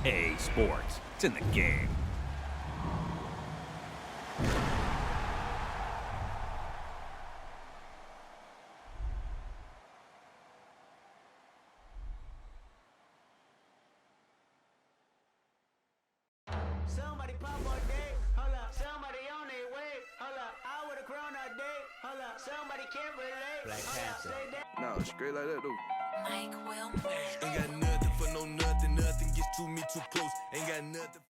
EA Sports. It's in the game. Somebody pop all day, hold up. Somebody on their way, hold up. I with a crown all day, hold up. Somebody can't relate, Black Panther. Nah, straight like that though. Mike Wilmer. Ain't got nothing for no nothing. Nothing gets to me too close. Ain't got nothing.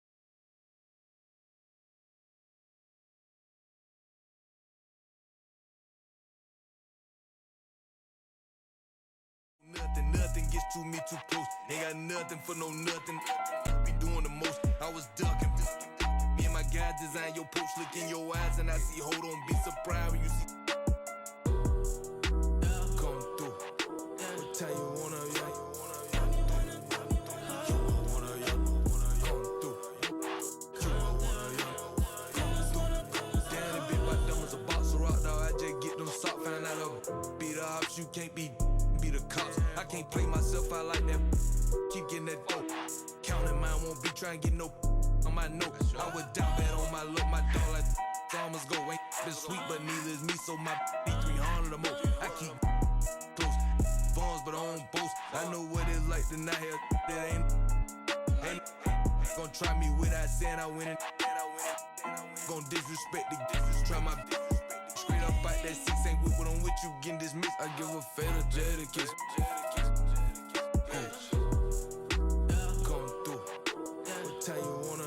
Nothing gets to me too close. Ain't got nothing for no nothing. Be doing the most. I was ducking. Me and my guys design your post. Look in your eyes and I see. Hold on, be surprised when you see. Come through. What time you wanna you can't be the cops. I can't play myself out like that. Keep getting that dope. Counting mine won't be trying to get no on my note. I would down bad on my look. My dog like farmers go. Ain't been sweet, but neither is me. So my B300 or more. I keep close. Phones, but I don't boast. I know what it's like to not have that ain't gonna try me without saying I win it. Gonna disrespect the try my straight up out that 6 ain't with what I'm with you getting dismissed. I give a fatal Jada kiss. Come through. What time you wanna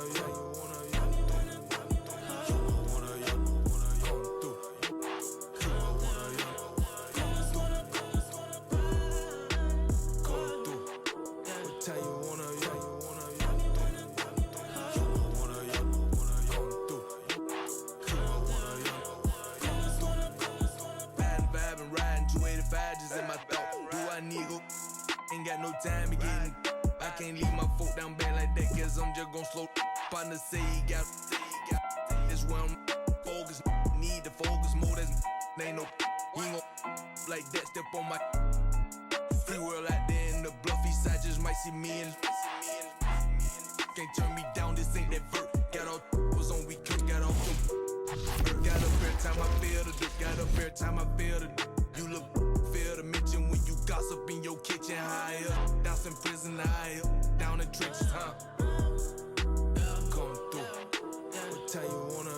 ain't got no time again. I can't leave my foot down bad like that, cause I'm just gon' slow. Partner say he got this where I'm focused. Need to focus more, that's ain't no he ain't gon' like that. Step on my free world out there in the bluffy side, just might see me and can't turn me down, this ain't that vert. Got all was on, we cook, got all them. Got up every time I feel the dip, got up every time I feel the dip. You look fair to mention when you gossip in your kitchen. High up, down in prison, high up, down in trenches, huh? Come through. What time you wanna,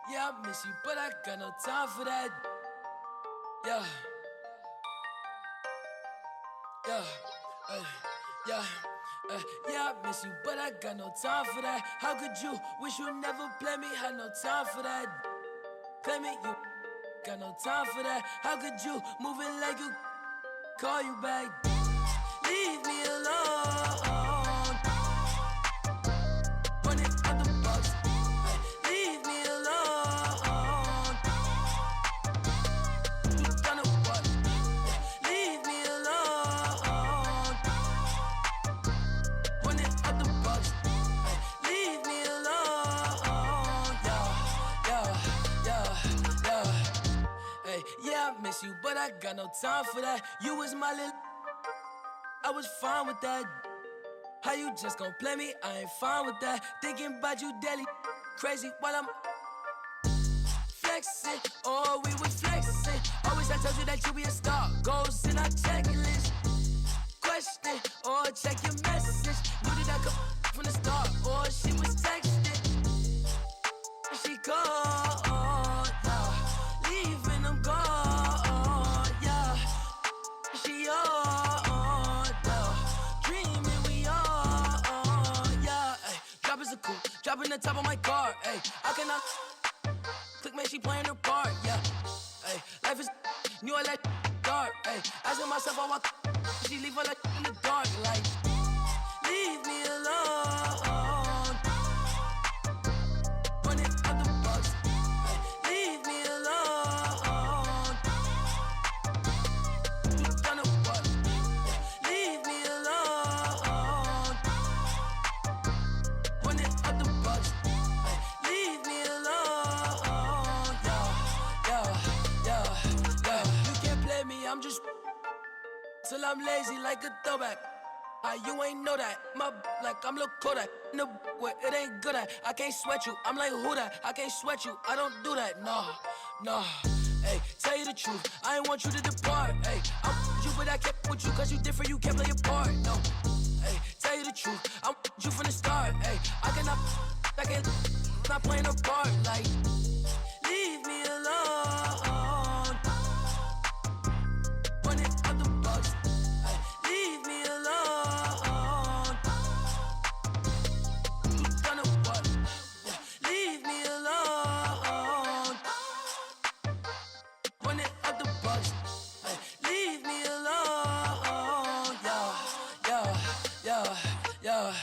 Yeah, I miss you, but I got no time for that. Yeah, I miss you, but I got no time for that. How could you wish you never play me? Had no time for that. Play me, you got no time for that. How could you move it like you call you back? Leave me alone. Run it out the box. Leave me alone. You gonna what? Leave me alone. Run it out the box. Leave me alone. Yeah. Hey, yeah, I miss you, but I got no time for that. You was my little, I was fine with that. How you just gon' play me? I ain't fine with that. Thinking about you daily, crazy while I'm flexing. Oh, we was flexing. Always I told you that you be a star. Goals in our checklist. Question or check your message. Knew that I come from the start. Or she was texting. She called, yeah. Leaving them gone, yeah. She on, yeah. Dreaming we are. the top of my car, ayy. I cannot click, man, she playing her part, yeah. Ayy, life is knew I like dark, ayy. Asking myself how I she leave her like in the dark, like leave me alone. Running out the box, ayy. Leave me alone. You done it what? Leave me alone. Running out the box, ayy. Leave me alone. Yeah. You can't play me, I'm just till I'm lazy like a throwback. You ain't know that. My like I'm Lil Kodak. No, it ain't good at. I can't sweat you. I'm like who that? I can't sweat you. I don't do that. No. Hey, tell you the truth. I ain't want you to depart. Hey, I'm with you, but I kept with you 'cause you different. You can't play your part. No. Hey, tell you the truth. I'm with you from the start. Hey, I can't not playing a part. Like, leave me alone. Running out the box. Hey, leave me alone. You done it what? Yeah, leave me alone. Running out the box. Hey, leave me alone. Yeah.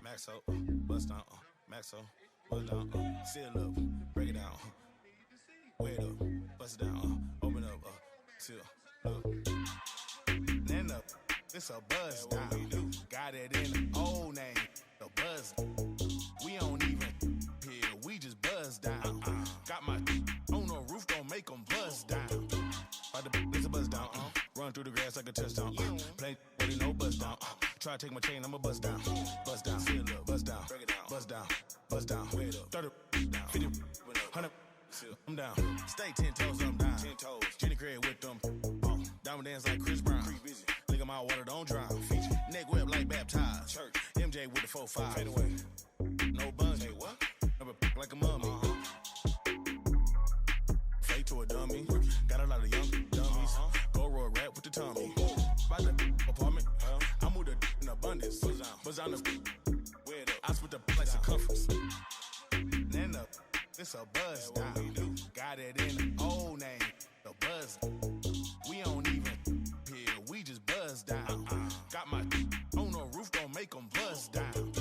Maxo, bust down, Maxo, bust down, seal up, break it down, weigh it up, bust it down, open up, seal up, then up, it's a buzz down, got it in the old name, the buzz, we don't even hear, we just buzz down, got my on the roof, don't make them buzz down, it's a buzz down, run through the grass like a touchdown, play with it, no buzz down, try to take my chain, I'ma buzz down, seal up, buzz down, break it down, buzz down, weigh it up, 30, 50, 100, I'm down, stay 10 toes, I'm down, 10 toes, Jenny Craig with them, diamond dance like Chris Brown, lick 'em out, water don't drown, neck whip like baptized, church, MJ with the 4-5, fade away, no bungee, what? Never like a mummy, fake to a dummy, got a lot of young dummies, go roll rap with the tummy, by the apartment, I moved in abundance, buzz down the I split the like circumference, then up, it's a buzz down, got it in the old name, the buzz, we don't even hear, we just buzz down, got my on the roof, don't make them buzz down,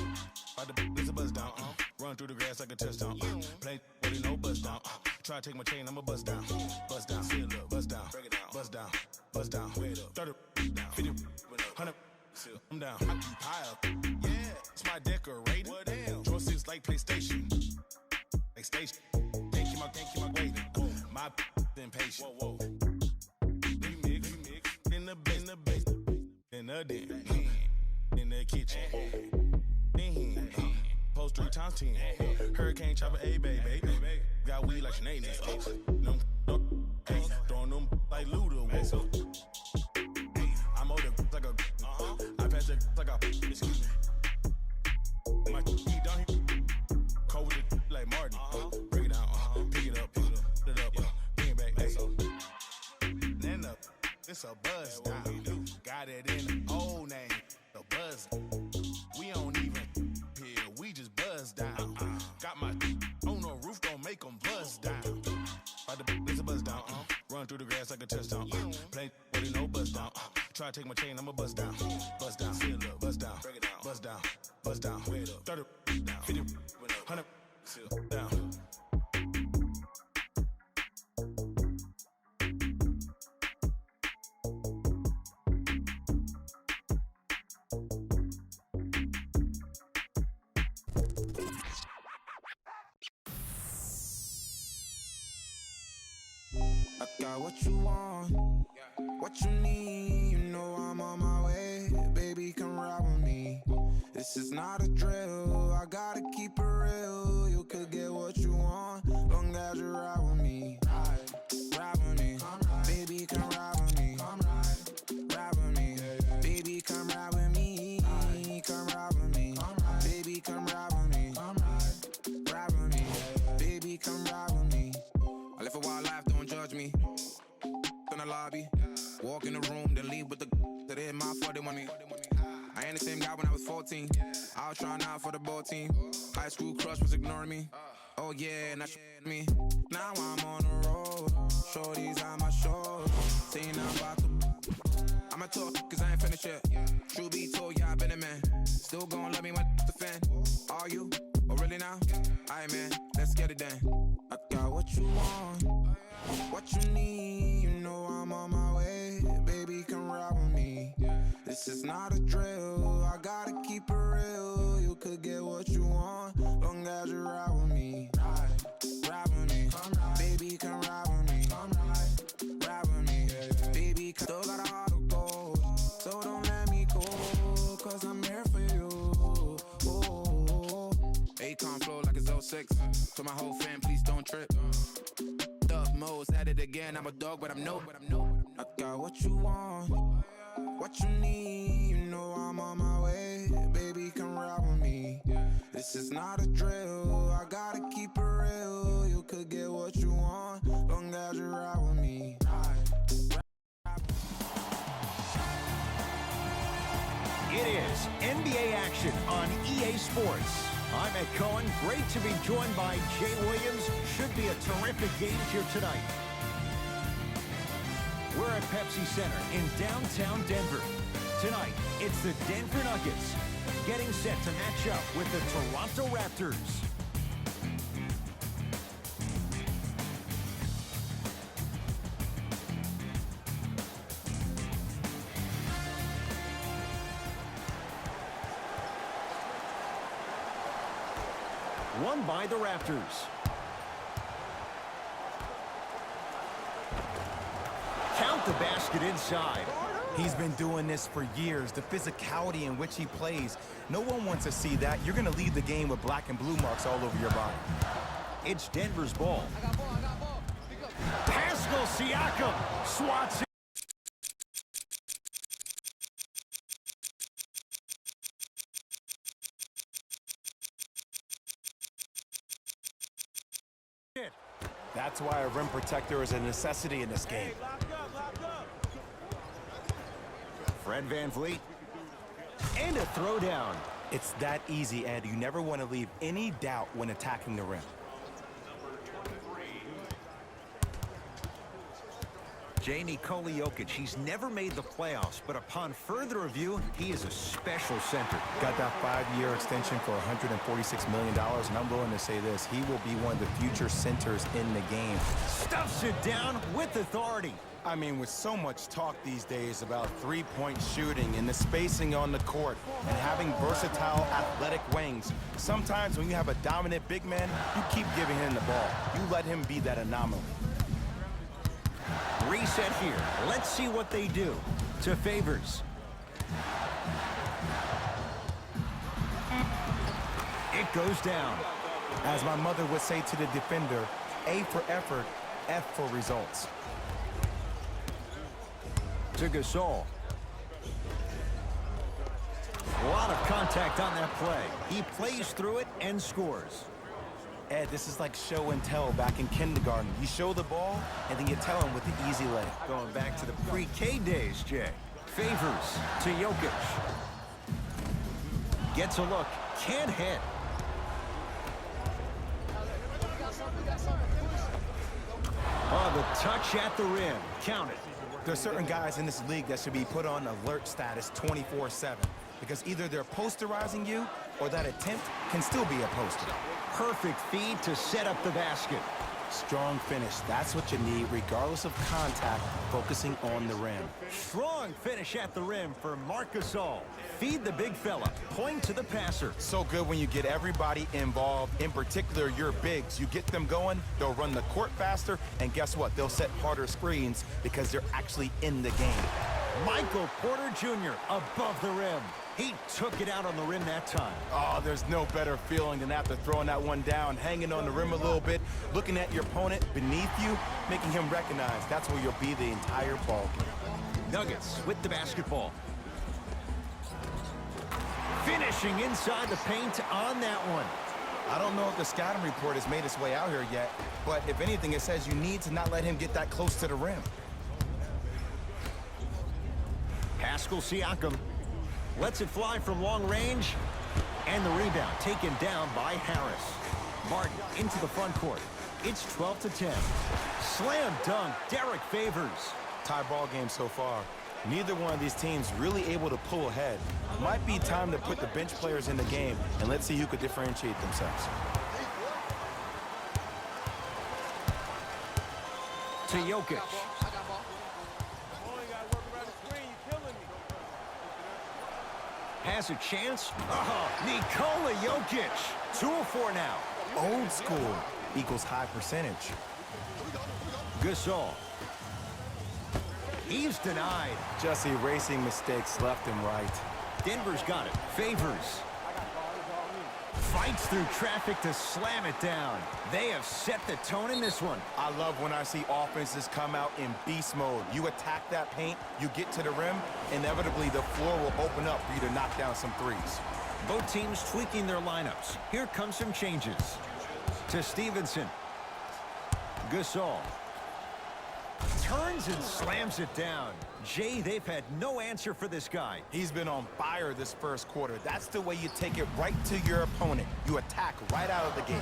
it's a buzz down, run through the grass like a touchdown, play with it, no buzz down, try to take my chain, I'ma buzz down, seal up, buzz down, break it down, buzz down, weigh it up, 30, 50, 100, I'm down, I keep high up, yeah, it's my decorator, well, damn, draw 6 like PlayStation, like station, can't keep my waiting, my impatient, whoa, remix, in the base, in the den, in the kitchen, post 3 times 10, hurricane chopper, a baby, got weed like Sinead, throwing them like Luda, I'm older like a, I pass it like a, excuse me, my feet down here, cold with it like Martin, break it down, pick it up, bring it back, then up, it's a buzz down, got it in the old name, the buzz, we don't even hear, we just buzz down, got my on the roof, don't make them buzz down, it's a buzz down, run through the grass like a touchdown, play with it, no buzz down, try to take my chain, I'ma buzz down, seal up, buzz down, break it down, buzz down, weigh it up, 30, 50, 100, down. I got what you want, what you need, you know I'm on my way, baby come ride with me, this is not a drill, I gotta keep it real, you could get what you want, long as you ride with me, ride with me, baby come ride with me, ride with me, baby come ride Walk in the room, then leave with the that ain't my fault, they want me. I ain't the same guy when I was 14. I was trying out for the ball team. High school crush was ignoring me. Oh yeah, and that me. Now I'm on the road. Shorties on my shoulders. Saying I'm about to. I'ma talk, cause I ain't finished yet. True be told, yeah, I been a man. Still gon' love me when the fan. Are you? Oh, really now? Aight, man, let's get it done. I got what you want, what you need. You know I'm on my way. Baby, come ride with me. This is not a drill. I gotta keep it real. You could get what you want, long as you ride with me. Ride with me. Baby, come ride with me. Ride with me. Baby, still got a heart of gold. So don't let me go, cause I'm here for you. Akon flow like it's 06. To my whole fam, please don't trip. Dub modes at it again. I'm a dog, but I'm no. I got what you want, what you need. You know I'm on my way. Baby, come ride with me. This is not a drill. I gotta keep it real. You could get what you want, long as you ride with me. It is NBA action on EA Sports. I'm Ed Cohen. Great to be joined by Jay Williams. Should be a terrific game here tonight. We're at Pepsi Center in downtown Denver. Tonight, it's the Denver Nuggets getting set to match up with the Toronto Raptors. Won by the Raptors. Count the basket inside. He's been doing this for years. The physicality in which he plays, no one wants to see that. You're going to leave the game with black and blue marks all over your body. It's Denver's ball. Pascal Siakam swats it. That's why a rim protector is a necessity in this game. Fred VanVleet. And a throwdown. It's that easy, Ed. You never want to leave any doubt when attacking the rim. J. Nikola Jokic, he's never made the playoffs, but upon further review, he is a special center. Got that 5-year extension for $146 million, and I'm willing to say this, he will be one of the future centers in the game. Stuffs it down with authority. I mean, with so much talk these days about three-point shooting and the spacing on the court and having versatile athletic wings, sometimes when you have a dominant big man, you keep giving him the ball. You let him be that anomaly. Reset here. Let's see what they do. To Favors. It goes down. As my mother would say to the defender, A for effort, F for results. To Gasol. A lot of contact on that play. He plays through it and scores. Ed, this is like show and tell back in kindergarten. You show the ball, and then you tell him with the easy lay. Going back to the pre-K days, Jay. Favors to Jokic. Gets a look. Can't hit. Oh, the touch at the rim. Count it. There's certain guys in this league that should be put on alert status 24/7 because either they're posterizing you or that attempt can still be a poster. Perfect feed to set up the basket. Strong finish. That's what you need, regardless of contact, focusing on the rim. Strong finish at the rim for Marc Gasol. Feed the big fella. Point to the passer. So good when you get everybody involved, in particular your bigs. You get them going, they'll run the court faster, and guess what? They'll set harder screens because they're actually in the game. Michael Porter Jr. above the rim. He took it out on the rim that time. Oh, there's no better feeling than after throwing that one down, hanging on the rim a little bit, looking at your opponent beneath you, making him recognize that's where you'll be the entire ball game. Nuggets with the basketball. Finishing inside the paint on that one. I don't know if the scouting report has made its way out here yet, but if anything, it says you need to not let him get that close to the rim. Pascal Siakam lets it fly from long range. And the rebound taken down by Harris. Martin into the front court. It's 12-10. Slam dunk, Derek Favors. Tie ball game so far. Neither one of these teams really able to pull ahead. Might be time to put the bench players in the game, and let's see who could differentiate themselves. To Jokic. Has a chance. Nikola Jokic. 2 of 4 now. Old school equals high percentage. Gasol. He's denied. Just erasing mistakes left and right. Denver's got it. Favors. Fights through traffic to slam it down. They have set the tone in this one. I love when I see offenses come out in beast mode. You attack that paint, you get to the rim, inevitably the floor will open up for you to knock down some threes. Both teams tweaking their lineups. Here comes some changes. To Stevenson. Gasol. Turns and slams it down. Jay, they've had no answer for this guy. He's been on fire this first quarter. That's the way you take it right to your opponent. You attack right out of the gate.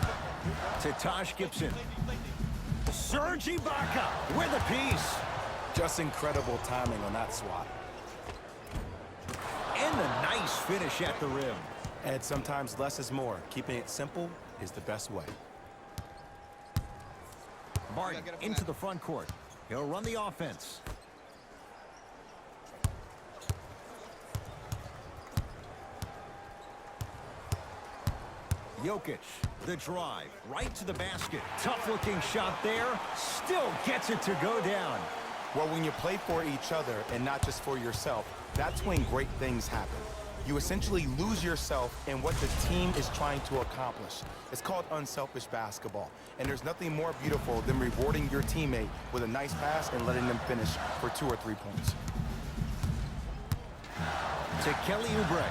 To Taj Gibson. Serge Ibaka with a piece. Just incredible timing on that swat. And a nice finish at the rim. And sometimes less is more. Keeping it simple is the best way. Martin into the front court. He'll run the offense. Jokic, the drive, right to the basket. Tough-looking shot there. Still gets it to go down. Well, when you play for each other and not just for yourself, that's when great things happen. You essentially lose yourself in what the team is trying to accomplish. It's called unselfish basketball. And there's nothing more beautiful than rewarding your teammate with a nice pass and letting them finish for 2 or 3 points. To Kelly Oubre.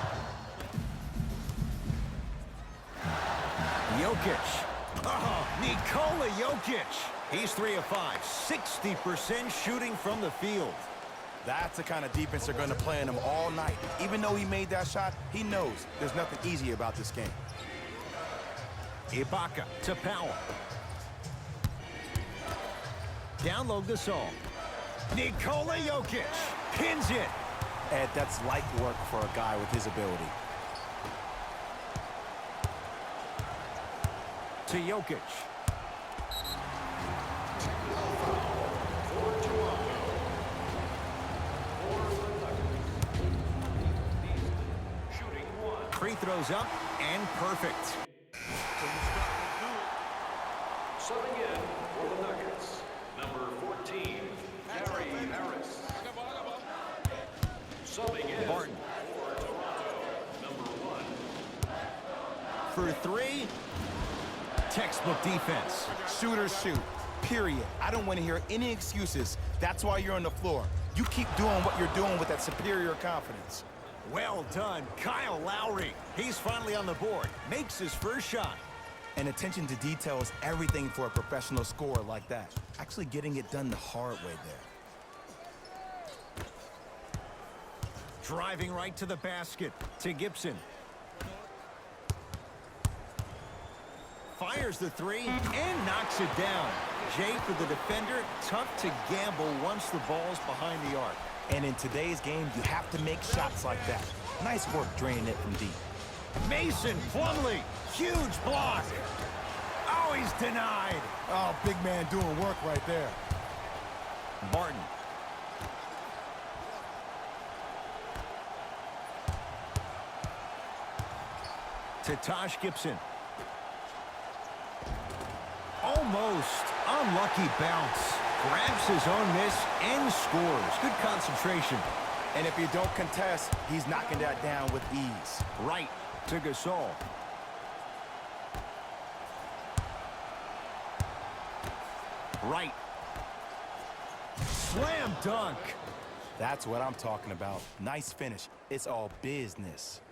Jokic. Nikola Jokic. He's 3 of 5. 60% shooting from the field. That's the kind of defense they're going to play in him all night. Even though he made that shot, he knows there's nothing easy about this game. Ibaka to Powell. Down low Gasol. Nikola Jokic pins it. And that's light work for a guy with his ability. To Jokic. Free throws up and perfect. Subbing in for the Nuggets, number 14, Gary Harris. Subbing in Barton. for Toronto, number 1. For 3. Textbook defense. Shooters shoot, period. I don't want to hear any excuses. That's why you're on the floor. You keep doing what you're doing with that superior confidence. Well done, Kyle Lowry. He's finally on the board. Makes his first shot. And attention to detail is everything for a professional scorer like that. Actually getting it done the hard way there. Driving right to the basket. To Gibson. Fires the 3 and knocks it down. Jay, for the defender, tough to gamble once the ball's behind the arc. And in today's game, you have to make shots like that. Nice work draining it from deep. Mason Plumlee, huge block. Oh, he's denied. Oh, big man doing work right there. Barton. To Taj Gibson. Almost unlucky bounce. Grabs his own miss and scores. Good concentration. And if you don't contest, he's knocking that down with ease. Right to Gasol. Right. Slam dunk. That's what I'm talking about. Nice finish. It's all business.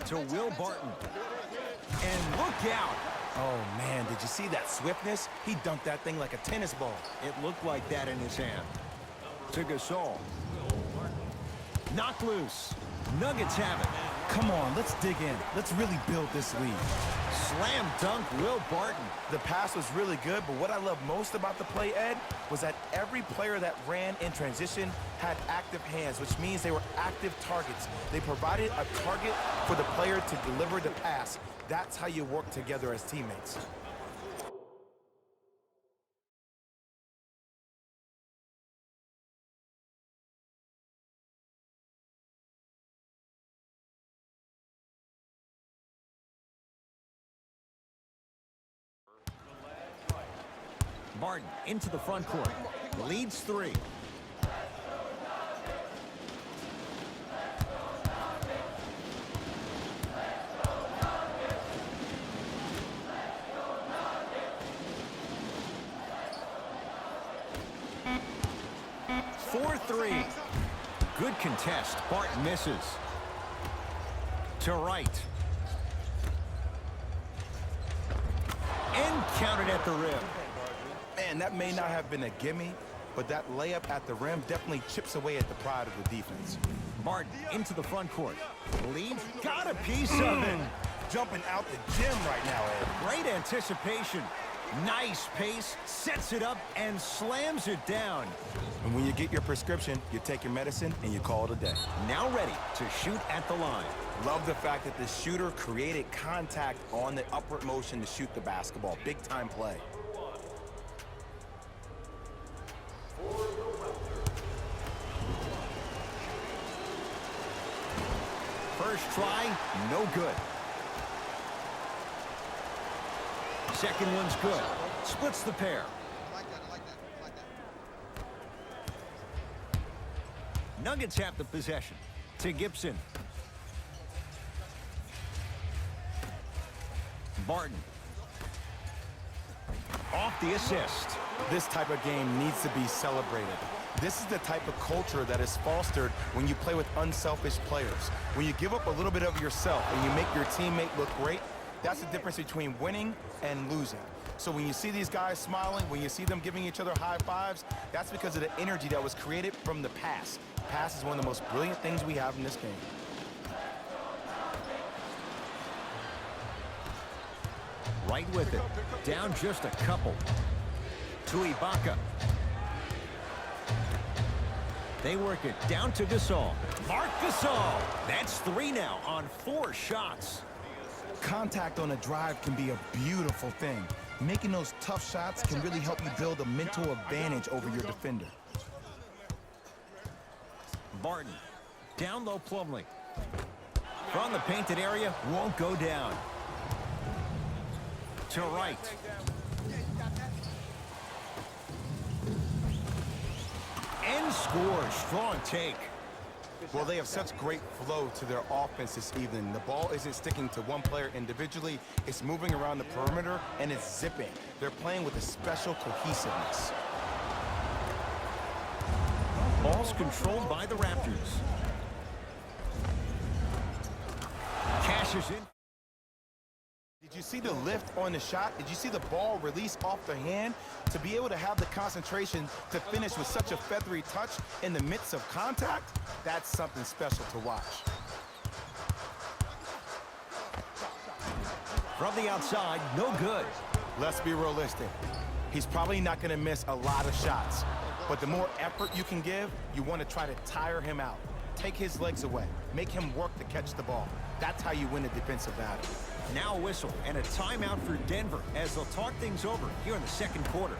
To Will Barton. and look out. Oh, man, did you see that swiftness? He dunked that thing like a tennis ball. It looked like that in his hand. To Gasol. Knocked loose. Nuggets have it. Come on, let's dig in. Let's really build this lead. Slam dunk, Will Barton. The pass was really good, but what I love most about the play, Ed, was that every player that ran in transition had active hands, which means they were active targets. They provided a target for the player to deliver the pass. That's how you work together as teammates. Barton into the front court. Leads 3. For 3. Good contest. Barton misses. To right. And counted at the rim. Man, that may not have been a gimme, but that layup at the rim definitely chips away at the pride of the defense. Barton into the front court. Leads. Got a piece of it. Jumping out the gym right now, Ed. Great anticipation. Nice pace. Sets it up and slams it down. And when you get your prescription, you take your medicine and you call it a day. Now ready to shoot at the line. Love the fact that the shooter created contact on the upward motion to shoot the basketball. Big time play. First try, no good. Second one's good. Splits the pair. Nuggets have the possession. To Gibson. Barton. Off the assist. This type of game needs to be celebrated. This is the type of culture that is fostered when you play with unselfish players. When you give up a little bit of yourself and you make your teammate look great, that's the difference between winning and losing. So when you see these guys smiling, when you see them giving each other high fives, that's because of the energy that was created from the pass. Pass is one of the most brilliant things we have in this game. Right with it. Down just a couple. To Ibaka. They work it down to Gasol. Marc Gasol. That's 3 now on 4 shots. Contact on a drive can be a beautiful thing. Making those tough shots can really help you build a mental advantage over your defender. Barton. Down low Plumlee. From the painted area, won't go down. To right. And scores. Strong take. Well, they have such great flow to their offense this evening. The ball isn't sticking to one player individually. It's moving around the perimeter, and it's zipping. They're playing with a special cohesiveness. Ball's controlled by the Raptors. Cashes in. Did you see the lift on the shot? Did you see the ball release off the hand? To be able to have the concentration to finish with such a feathery touch in the midst of contact, that's something special to watch. From the outside, no good. Let's be realistic. He's probably not going to miss a lot of shots. But the more effort you can give, you want to try to tire him out. Take his legs away. Make him work to catch the ball. That's how you win a defensive battle. Now a whistle and a timeout for Denver as they'll talk things over here in the second quarter.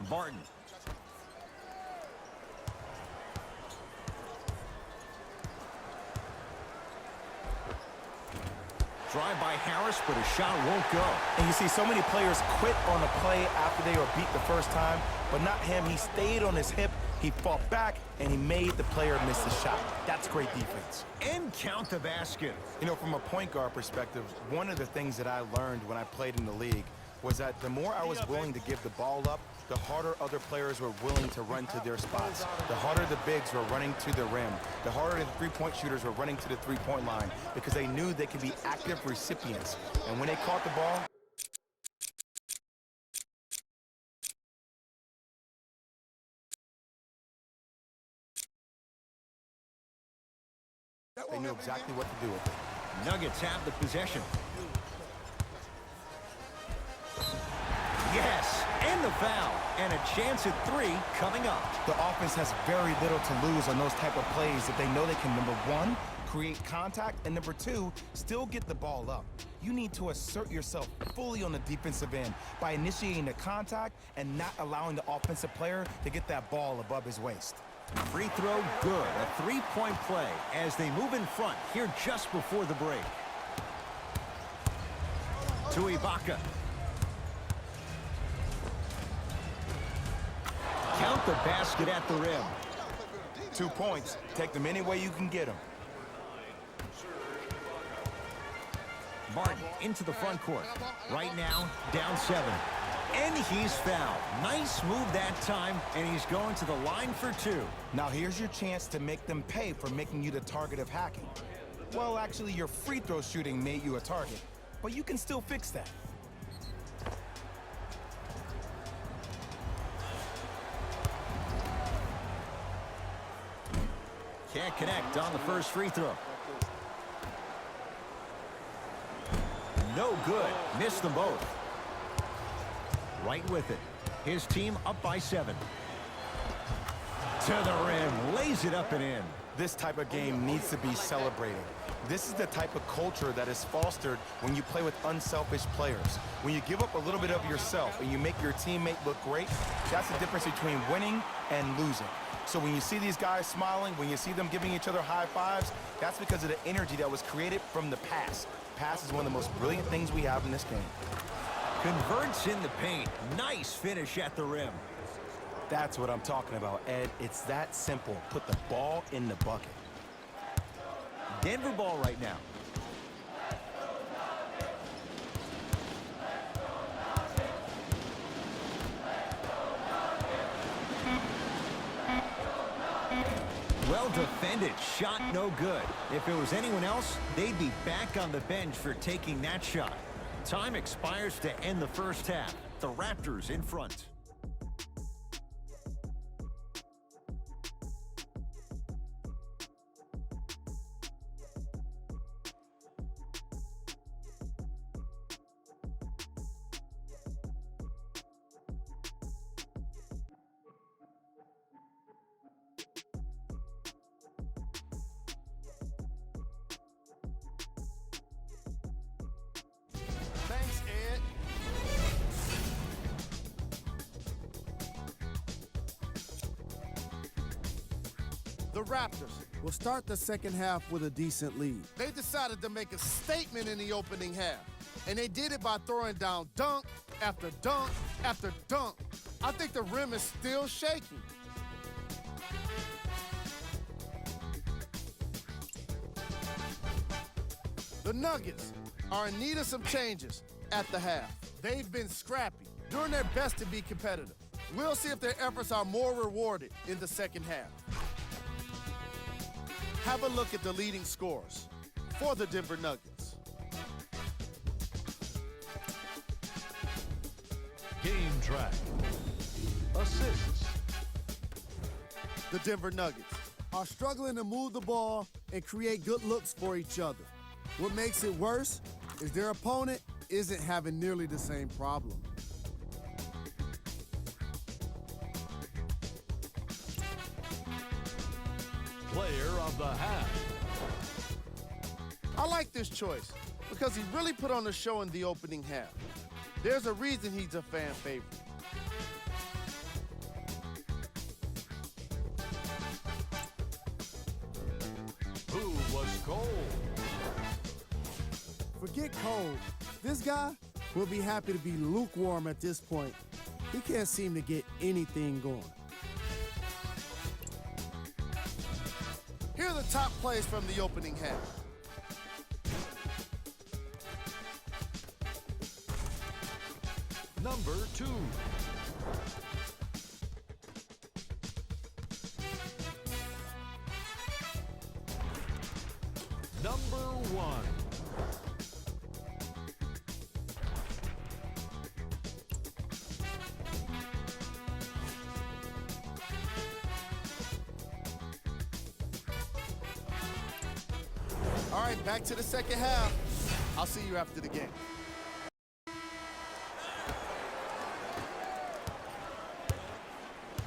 Barton. Drive by Harris, but a shot won't go. And you see so many players quit on a play after they were beat the first time, but not him. He stayed on his hip, he fought back, and he made the player miss the shot. That's great defense. And count the basket. You know, from a point guard perspective, one of the things that I learned when I played in the league was that the more I was willing to give the ball up, the harder other players were willing to run to their spots. The harder the bigs were running to the rim. The harder the three-point shooters were running to the three-point line because they knew they could be active recipients. And when they caught the ball, they knew exactly what to do with it. Nuggets have the possession. Yes, and the foul. And a chance at three coming up. The offense has very little to lose on those type of plays if they know they can, number one, create contact, and number two, still get the ball up. You need to assert yourself fully on the defensive end by initiating the contact and not allowing the offensive player to get that ball above his waist. Free throw, good. A three-point play as they move in front here just before the break. To Ibaka. Count the basket at the rim. 2 points. Take them any way you can get them. Martin into the front court. Right now, down 7. And he's fouled. Nice move that time, and he's going to the line for 2. Now here's your chance to make them pay for making you the target of hacking. Well, actually, your free throw shooting made you a target, but you can still fix that. Can't connect on the first free throw. No good. Missed them both. Right with it. His team up by 7. To the rim. Lays it up and in. This type of game needs to be celebrated. This is the type of culture that is fostered when you play with unselfish players. When you give up a little bit of yourself and you make your teammate look great, that's the difference between winning and losing. So when you see these guys smiling, when you see them giving each other high fives, that's because of the energy that was created from the pass. Pass is one of the most brilliant things we have in this game. Converts in the paint. Nice finish at the rim. That's what I'm talking about, Ed. It's that simple. Put the ball in the bucket. Denver ball right now. Well defended. Shot no good. If it was anyone else, they'd be back on the bench for taking that shot. Time expires to end the first half. The Raptors in front. Thanks, Ed. The Raptors will start the second half with a decent lead. They decided to make a statement in the opening half, and they did it by throwing down dunk after dunk after dunk. I think the rim is still shaking. The Nuggets are in need of some changes at the half. They've been scrappy, doing their best to be competitive. We'll see if their efforts are more rewarded in the second half. Have a look at the leading scorers for the Denver Nuggets. Game track. Assists. The Denver Nuggets are struggling to move the ball and create good looks for each other. What makes it worse is their opponent isn't having nearly the same problem. Player of the half. I like this choice because he really put on a show in the opening half. There's a reason he's a fan favorite. Who was cold? Forget cold. This guy will be happy to be lukewarm at this point. He can't seem to get anything going. Here are the top plays from the opening half. Number 2. Number 1. All right, back to the second half. I'll see you after the game.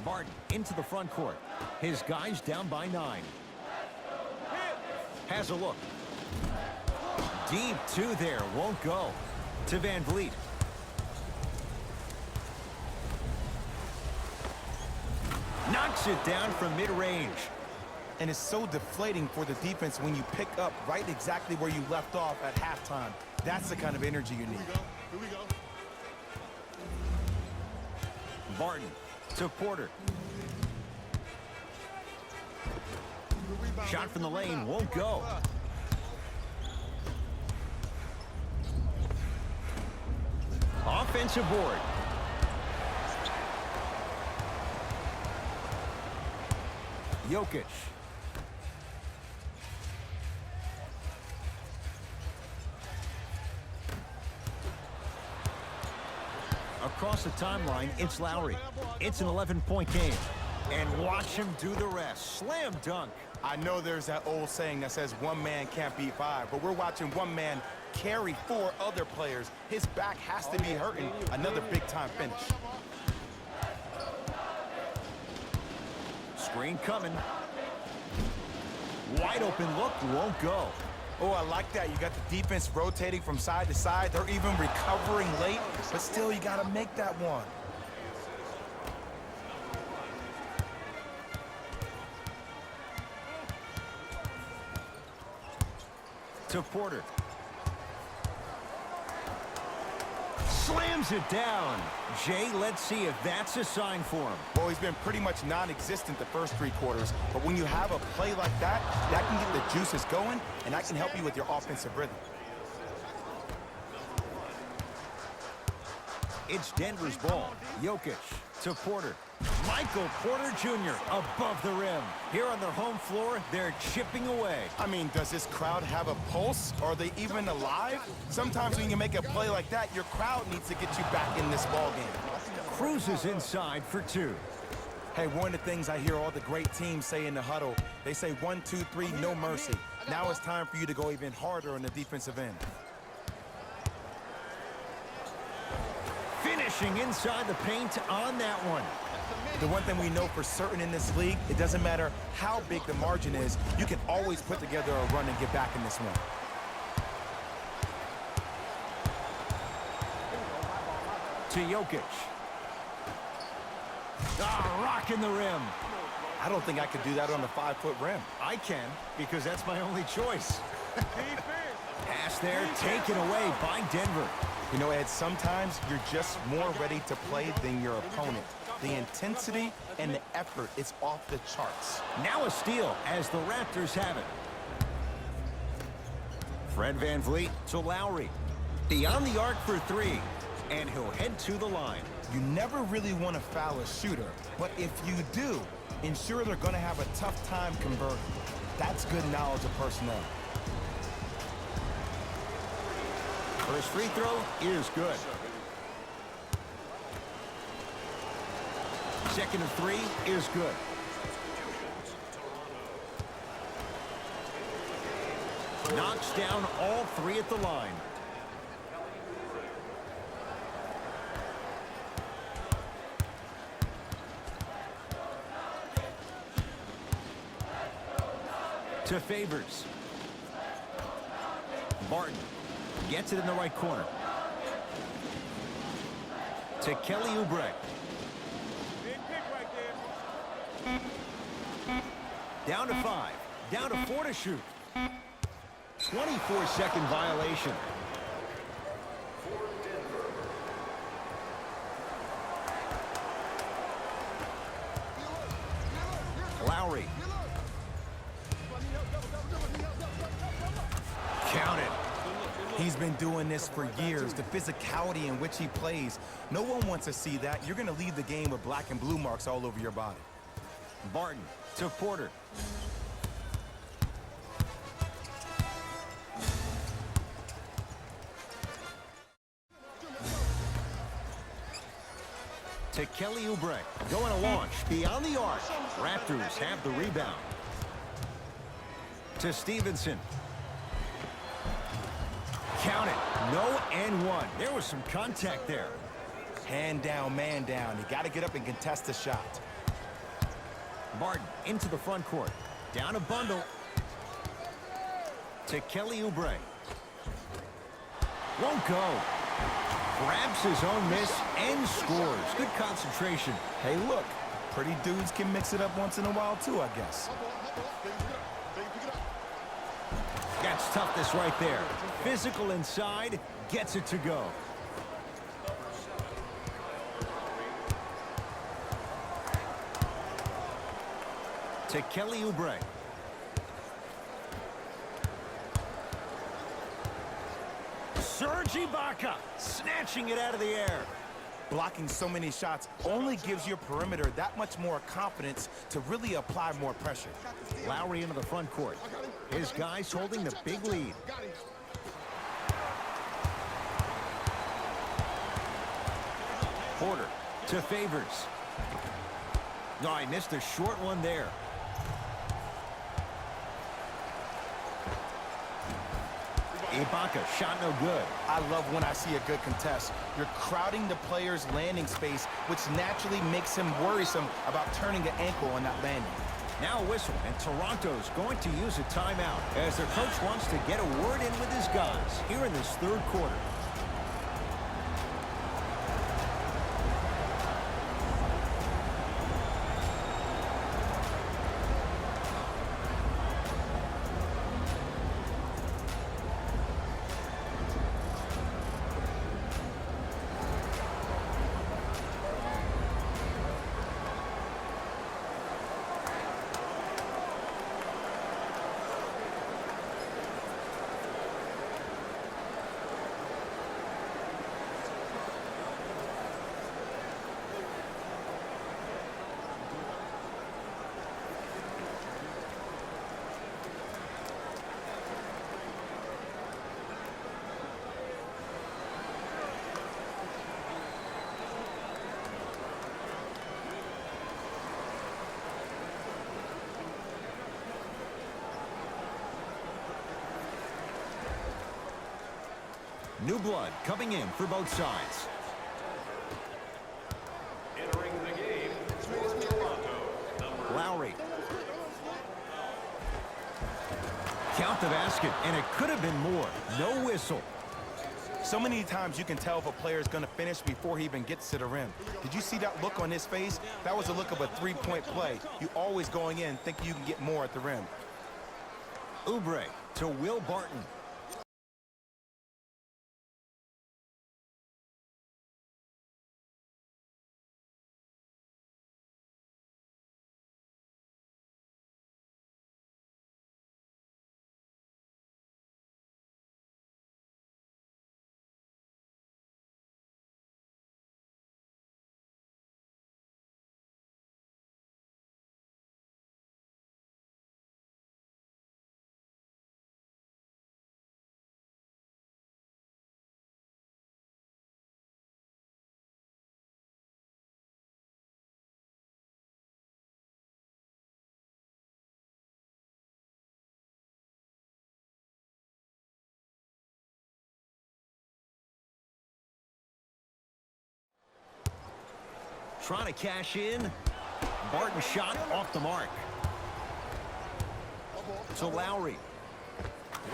Barton into the front court. His guys down by 9. Has a look. Deep 2 there, won't go. To Van Vliet. Knocks it down from mid-range. And it's so deflating for the defense when you pick up right exactly where you left off at halftime. That's the kind of energy you need. Here we go. Barton to Porter. Shot from the lane won't go. Offensive board. Jokic. Across the timeline, it's Lowry. It's an 11-point game. And watch him do the rest. Slam dunk. I know there's that old saying that says one man can't beat 5, but we're watching one man carry 4 other players. His back has to be hurting. Another big-time finish. Screen coming. Wide open look, won't go. Oh, I like that. You got the defense rotating from side to side. They're even recovering late, but still, you got to make that one. To Porter. Slams it down. Jay, let's see if that's a sign for him. Well, he's been pretty much non-existent the first 3 quarters, but when you have a play like that, that can get the juices going, and that can help you with your offensive rhythm. It's Denver's ball. Jokic to Porter. Michael Porter Jr. above the rim. Here on their home floor, they're chipping away. I mean, does this crowd have a pulse? Are they even alive? Sometimes when you make a play like that, your crowd needs to get you back in this ball game. Cruises inside for 2. Hey, one of the things I hear all the great teams say in the huddle, they say 1, 2, 3, no mercy. Now it's time for you to go even harder on the defensive end. Finishing inside the paint on that one. The one thing we know for certain in this league, it doesn't matter how big the margin is, you can always put together a run and get back in this one. To Jokic. Rocking the rim. I don't think I could do that on a 5-foot rim. I can, because that's my only choice. Pass there, taken away by Denver. You know, Ed, sometimes you're just more ready to play than your opponent. The intensity and the effort is off the charts. Now a steal as the Raptors have it. Fred Van Vliet to Lowry. Beyond the arc for 3, and he'll head to the line. You never really want to foul a shooter, but if you do, ensure they're going to have a tough time converting. That's good knowledge of personnel. First free throw is good. Second of 3 is good. Knocks down all 3 at the line. To Favors. Barton gets it in the right corner. To Kelly Oubre. Down to 5. Down to 4 to shoot. 24-second violation. Lowry. Count it. He's been doing this for years. The physicality in which he plays. No one wants to see that. You're going to leave the game with black and blue marks all over your body. Barton to Porter. To Kelly Oubre. Going to launch beyond the arc. Raptors have the rebound. To Stevenson. Count it. No and one. There was some contact there. Hand down, man down. You got to get up and contest the shot. Barton into the front court. Down a bundle. To Kelly Oubre. Won't go. Grabs his own miss and scores. Good concentration. Hey, look. Pretty dudes can mix it up once in a while, too, I guess. That's toughness right there. Physical inside. Gets it to go. To Kelly Oubre. Serge Ibaka snatching it out of the air. Blocking so many shots only gives your perimeter that much more confidence to really apply more pressure. Lowry into the front court. His guys holding the big lead. Porter to Favors. No, I missed a short one there. Ibaka, shot no good. I love when I see a good contest. You're crowding the player's landing space, which naturally makes him worrisome about turning an ankle on that landing. Now a whistle, and Toronto's going to use a timeout as their coach wants to get a word in with his guys here in this third quarter. New blood coming in for both sides. Entering the game for Toronto, Lowry. Count the basket, and it could have been more. No whistle. So many times you can tell if a player is going to finish before he even gets to the rim. Did you see that look on his face? That was the look of a three-point play. You always going in thinking you can get more at the rim. Oubre to Will Barton. Trying to cash in. Barton shot off the mark. To Lowry.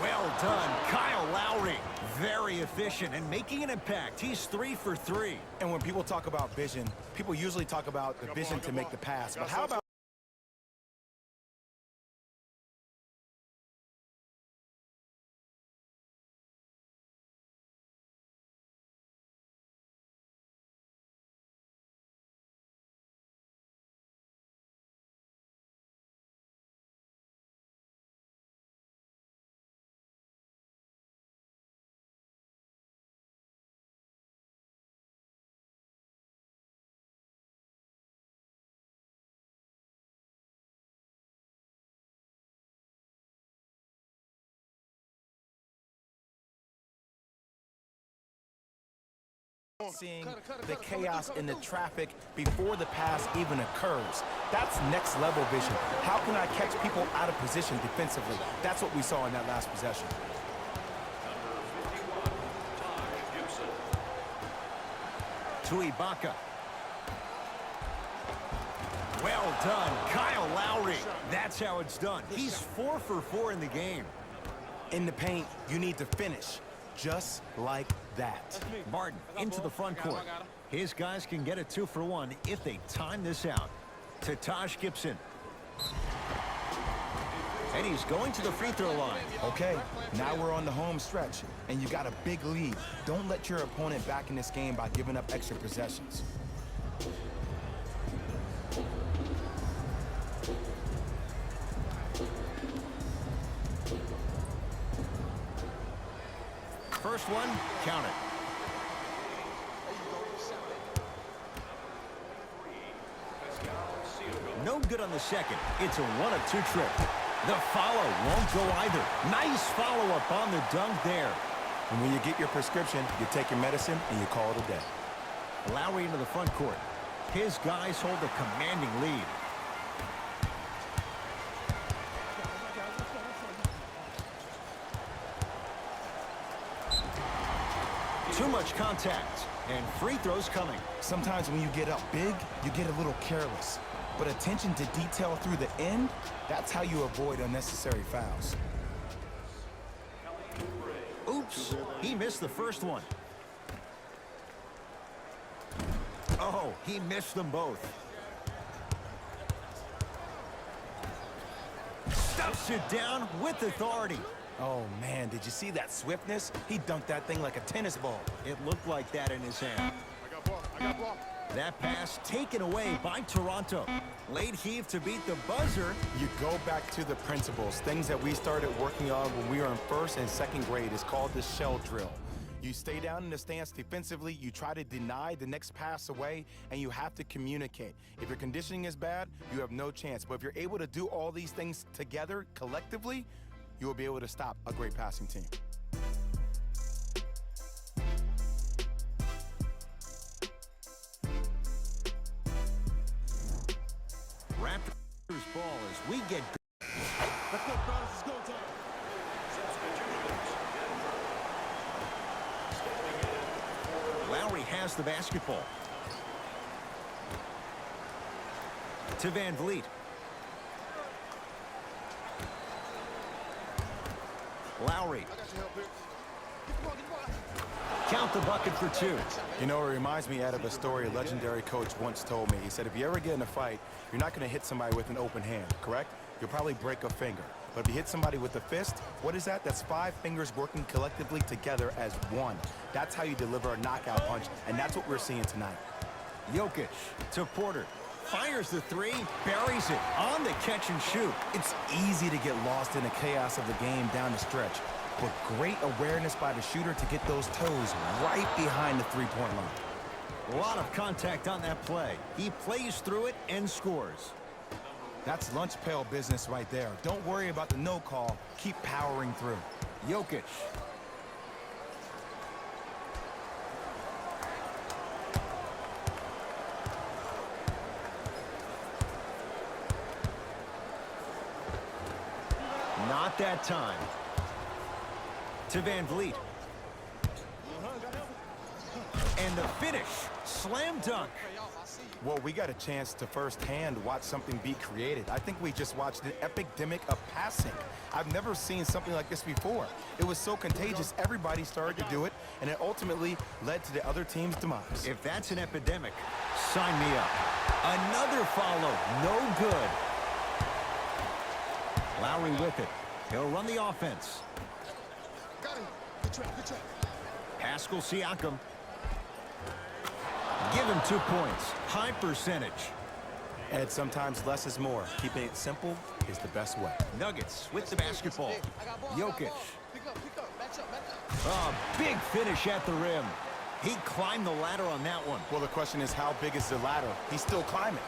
Well done, Kyle Lowry. Very efficient and making an impact. He's 3 for 3. And when people talk about vision, people usually talk about the vision to make the pass. But how about Seeing the chaos in the traffic before the pass even occurs. That's next level vision. How can I catch people out of position defensively? That's what we saw in that last possession. To Ibaka. Well done, Kyle Lowry. That's how it's done. He's 4 for 4 in the game. In the paint, you need to finish just like that. Martin into the front court. His guys can get a 2 for 1 if they time this out. To Taj Gibson. And he's going to the free throw line. Okay, now we're on the home stretch, and you got a big lead. Don't let your opponent back in this game by giving up extra possessions. First one, count it. No good on the second. It's a 1 of 2 trip. The follow won't go either. Nice follow-up on the dunk there. And when you get your prescription, you take your medicine and you call it a day. Lowry into the front court. His guys hold a commanding lead. Too much contact, and free throws coming. Sometimes when you get up big, you get a little careless. But attention to detail through the end, that's how you avoid unnecessary fouls. Oops, he missed the first one. Oh, he missed them both. Stuffs it down with authority. Oh, man, did you see that swiftness? He dunked that thing like a tennis ball. It looked like that in his hand. I got ball. That pass taken away by Toronto. Late heave to beat the buzzer. You go back to the principles, things that we started working on when we were in first and second grade. It's called the shell drill. You stay down in the stance defensively, you try to deny the next pass away, and you have to communicate. If your conditioning is bad, you have no chance. But if you're able to do all these things together, collectively, you will be able to stop a great passing team. Raptors ball as we get. Let's go, fellas. It's go time. Lowry has the basketball. To Van Vliet. Lowry. Count the bucket for 2. You know, it reminds me out of a story a legendary coach once told me. He said, if you ever get in a fight, you're not going to hit somebody with an open hand, correct? You'll probably break a finger. But if you hit somebody with a fist, what is that? That's 5 fingers working collectively together as one. That's how you deliver a knockout punch, and that's what we're seeing tonight. Jokic to Porter. Fires the 3, buries it on the catch and shoot. It's easy to get lost in the chaos of the game down the stretch, but great awareness by the shooter to get those toes right behind the three-point line. A lot of contact on that play. He plays through it and scores. That's lunch pail business right there. Don't worry about the no call. Keep powering through. Jokic. Not that time. To Van Vliet. And the finish. Slam dunk. Well, we got a chance to firsthand watch something be created. I think we just watched an epidemic of passing. I've never seen something like this before. It was so contagious, everybody started to do it, and it ultimately led to the other team's demise. If that's an epidemic, sign me up. Another follow, no good. Lowry with it. He'll run the offense. Got him. Good trap. Pascal Siakam. Give him 2 points. High percentage. And sometimes less is more. Keeping it simple is the best way. Nuggets with the basketball. Jokic. Pick up. Match up. A big finish at the rim. He climbed the ladder on that one. Well, the question is, how big is the ladder? He's still climbing.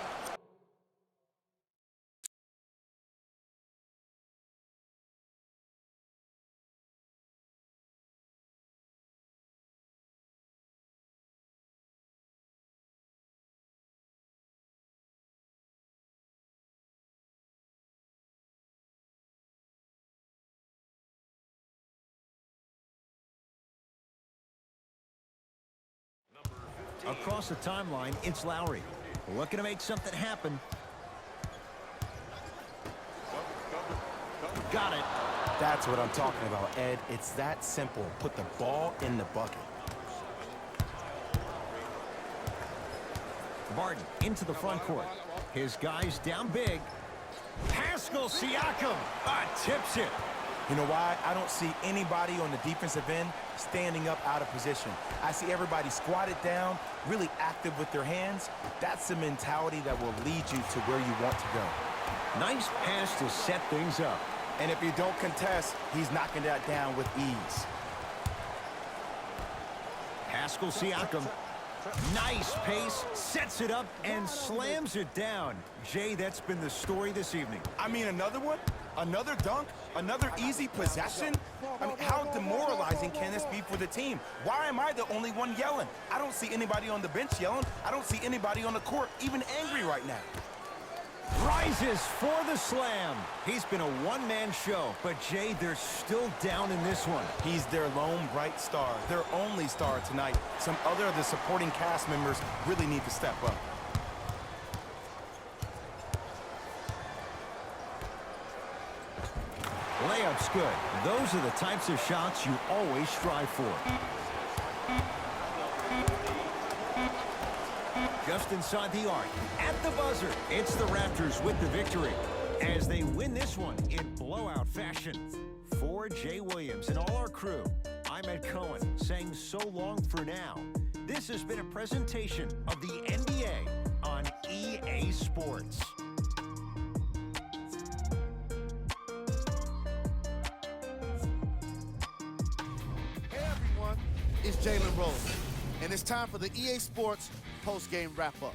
Across the timeline, it's Lowry. Looking to make something happen. Got it. That's what I'm talking about, Ed. It's that simple. Put the ball in the bucket. Barton into the front court. His guys down big. Pascal Siakam tips it. You know why? I don't see anybody on the defensive end standing up out of position. I see everybody squatted down, really active with their hands. That's the mentality that will lead you to where you want to go. Nice pass to set things up. And if you don't contest, he's knocking that down with ease. Pascal Siakam. Nice pace, sets it up, and slams it down. Jay, that's been the story this evening. I mean, another one? Another dunk? Another easy possession? I mean, how demoralizing can this be for the team? Why am I the only one yelling? I don't see anybody on the bench yelling. I don't see anybody on the court even angry right now. Rises for the slam. He's been a one-man show, but Jay, they're still down in this one. He's their lone bright star, their only star tonight. Some other of the supporting cast members really need to step up. Layup's good. Those are the types of shots you always strive for. Just inside the arc, at the buzzer, it's the Raptors with the victory as they win this one in blowout fashion. For Jay Williams and all our crew, I'm Ed Cohen saying so long for now. This has been a presentation of the NBA on EA Sports. Hey everyone, it's Jalen Rose, and it's time for the EA Sports post-game wrap-up.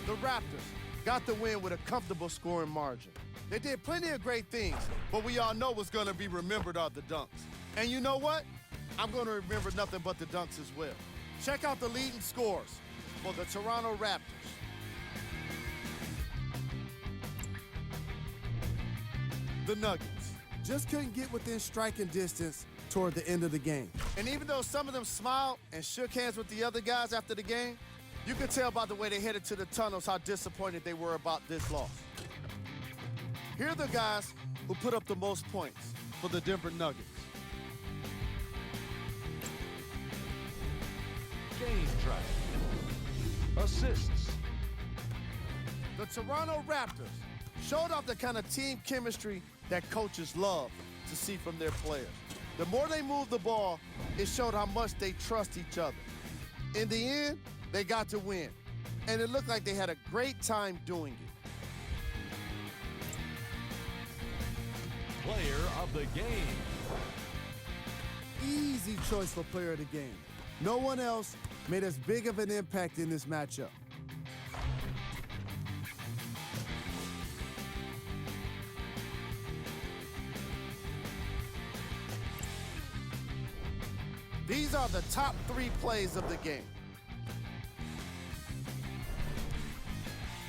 The Raptors got the win with a comfortable scoring margin. They did plenty of great things, but we all know what's going to be remembered are the dunks. And you know what? I'm going to remember nothing but the dunks as well. Check out the leading scores for the Toronto Raptors. The Nuggets just couldn't get within striking distance toward the end of the game. And even though some of them smiled and shook hands with the other guys after the game, you could tell by the way they headed to the tunnels how disappointed they were about this loss. Here are the guys who put up the most points for the Denver Nuggets. Game track. Assists. The Toronto Raptors showed off the kind of team chemistry that coaches love to see from their players. The more they moved the ball, it showed how much they trust each other. In the end, they got to win, and it looked like they had a great time doing it. Player of the game. Easy choice for player of the game. No one else made as big of an impact in this matchup. These are the top 3 plays of the game.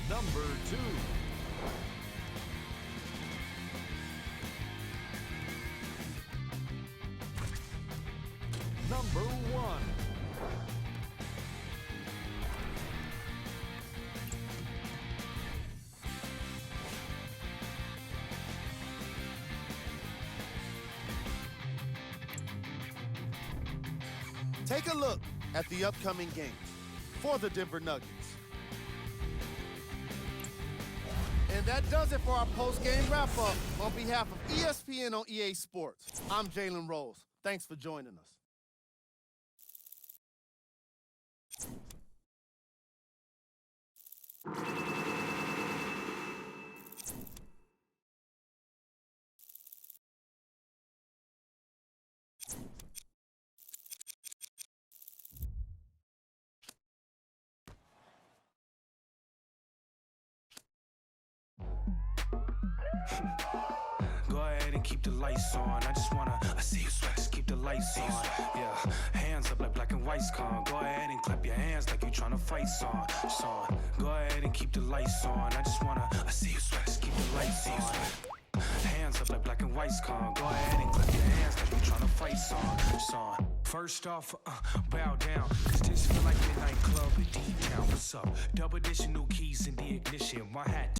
Number 2. Number 1. Take a look at the upcoming games for the Denver Nuggets. And that does it for our post-game wrap-up. On behalf of ESPN on EA Sports, I'm Jalen Rose. Thanks for joining us. Go ahead and keep the lights on. I see you sweat, just keep the lights on. Yeah, hands up like black and white's con. Go ahead and clap your hands like you tryna fight song. Go ahead and keep the lights on. I see you sweat, just keep the lights on. Hands up like black and white's con. Go ahead and clap your hands like you tryna fight song. First off, bow down, cause this feel like midnight club in D-Town. What's up? Double additional keys in the ignition. My hat